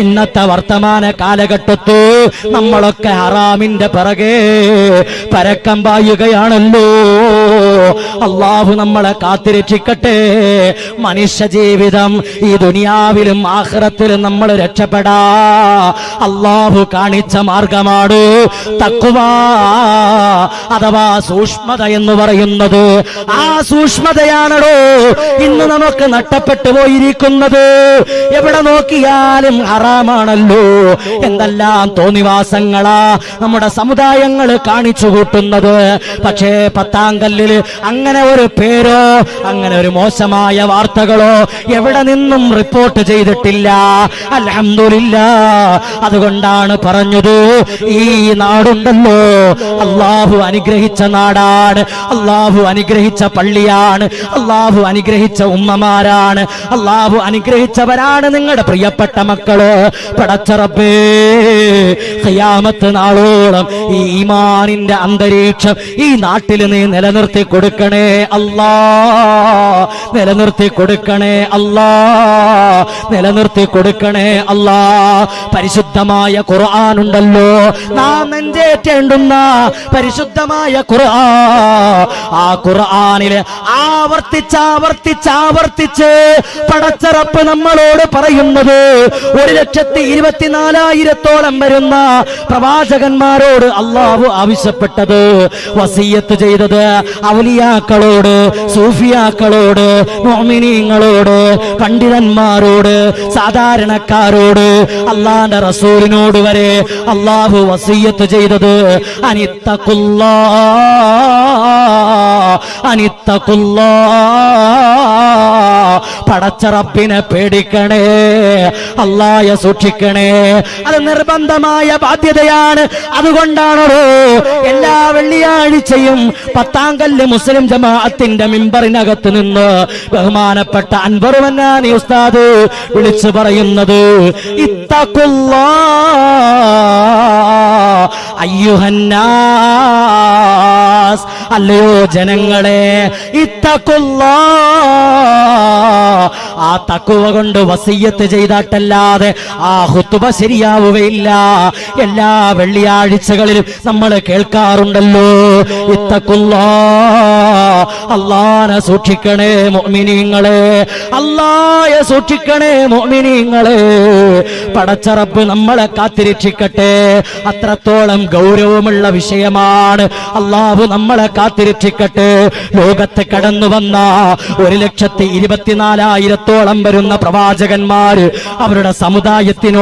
ഇന്നത്തെ വർത്തമാന കാലഘട്ടത്ത് നമ്മളൊക്കെ ഹറാമിന്റെ പിറകെ പരക്കം പായുകയാണല്ലോ. അള്ളാഹു നമ്മളെ കാത്തിരക്ഷിക്കട്ടെ. മനുഷ്യ ജീവിതം ഈ ദുനിയാവിലും ആഖിറത്തിലും നമ്മൾ രക്ഷപ്പെടാ അള്ളാഹു കാണിച്ച മാർഗമാണ് തഖ്വ അഥവാ സൂക്ഷ്മത എന്ന് പറയുന്നത്. ആ സൂക്ഷ്മതയാണോ ഇന്ന് നമുക്ക് നഷ്ടപ്പെട്ടു പോയിരിക്കുന്നത്. എവിടെ നോക്കിയാലും ഹറാമാണല്ലോ. എന്തെല്ലാം തോന്നിവാസങ്ങളാ നമ്മുടെ സമുദായങ്ങൾ കാണിച്ചു കൂട്ടുന്നത്. പക്ഷേ പത്താങ്കല്ലിൽ അങ്ങനെ ഒരു പേരോ അങ്ങനെ ഒരു മോശമായ വാർത്തകളോ എവിടെ നിന്നും റിപ്പോർട്ട് ചെയ്തിട്ടില്ല. അൽഹംദുലില്ലാഹ്. അതുകൊണ്ടാണ് പറഞ്ഞത്, ഈ നാടുണ്ടല്ലോ അള്ളാഹു അനുഗ്രഹിച്ച നാടാണ്, അള്ളാഹു അനുഗ്രഹിച്ച പള്ളിയാണ്, അള്ളാഹു അനുഗ്രഹിച്ച ഉമ്മമാരാണ്, അള്ളാഹു അനുഗ്രഹിച്ചവരാണ് നിങ്ങളുടെ പ്രിയപ്പെട്ട മക്കള്. പടച്ച റബ്ബേ, ഖിയാമത്ത് നാളോളം ഈ ഈമാനിന്റെ അന്തരീക്ഷം ഈ നാട്ടിൽ നീ നിലനിർത്തി കൊടുക്കണേ അല്ലാ, നിലനിർത്തി കൊടുക്കണേ അല്ലാ, നിലനിർത്തി കൊടുക്കണേ അല്ലാ. പരിശുദ്ധമായ ഖുർആൻ ഉണ്ടല്ലോ, നാം നെഞ്ചേറ്റേണ്ടുന്ന പരിശുദ്ധമായ ഖുർആൻ. ആ ഖുർആനിൽ ആവർത്തിച്ച് പടച്ച റബ്ബ് നമ്മളോട് പറയുന്നത് 1,24,000 വരുന്ന പ്രവാചകന്മാരോട് അള്ളാഹു ആവശ്യപ്പെട്ടത്, വസിയത്ത് ചെയ്തത് ഔലിയാക്കളോട്, സൂഫിയാക്കളോട്, മുഅ്മിനീങ്ങളോട്, പണ്ഡിതന്മാരോട്, സാധാരണക്കാരോട്, അള്ളാന്റെ റസൂലിനോട് വരെ അള്ളാഹു വസിയത്ത് ചെയ്തത് അനിത്തഖുല്ലാഹ്, അനിത്തഖുല്ലാഹ്. പടച്ച റബ്ബിനെ പേടിക്കണേ, അല്ലാഹയെ സൂക്ഷിക്കണേ. അത് നിർബന്ധമായ ബാധ്യതയാണ്. അതുകൊണ്ടാണോ എല്ലാ വെള്ളിയാഴ്ചയും പത്താങ്കല്ല് മുസ്ലിം ജമാഅത്തിന്റെ മിമ്പറിനകത്ത് നിന്ന് ബഹുമാനപ്പെട്ട അൻവർ മന്നാനി ഉസ്താദ് വിളിച്ചു പറയുന്നത്, ഇത്തഖുല്ലാഹ് അയ്യുഹന്നാസ്. അല്ലയോ ജനങ്ങളെ, ഇത്തഖുല്ലാഹ്. ആ തഖ്വ കൊണ്ട് വസിയ്യത്ത് ചെയ്തിട്ടല്ലാതെ ആ ഖുത്ബ ശരിയാവുകയില്ല. എല്ലാ വെള്ളിയാഴ്ചകളിലും നമ്മൾ കേൾക്കാറുണ്ടല്ലോ, ഇത്തഖുല്ലാഹ്. അല്ലാഹനെ സൂക്ഷിക്കണേ മുഅ്മിനീങ്ങളെ, അല്ലാഹയെ സൂക്ഷിക്കണേ മുഅ്മിനീങ്ങളെ. പടച്ച റബ്ബ് നമ്മളെ കാത്തിരക്ഷിക്കട്ടെ. അത്രത്തോളം ഗൗരവമുള്ള വിഷയമാണ്. അല്ലാഹു നമ്മളെ കാത്തിരക്ഷിക്കട്ടെ. ലോകത്ത് കടന്നു വന്ന 1,24,000 വരുന്ന പ്രവാചകന്മാര് അവരുടെ സമുദായത്തിനോ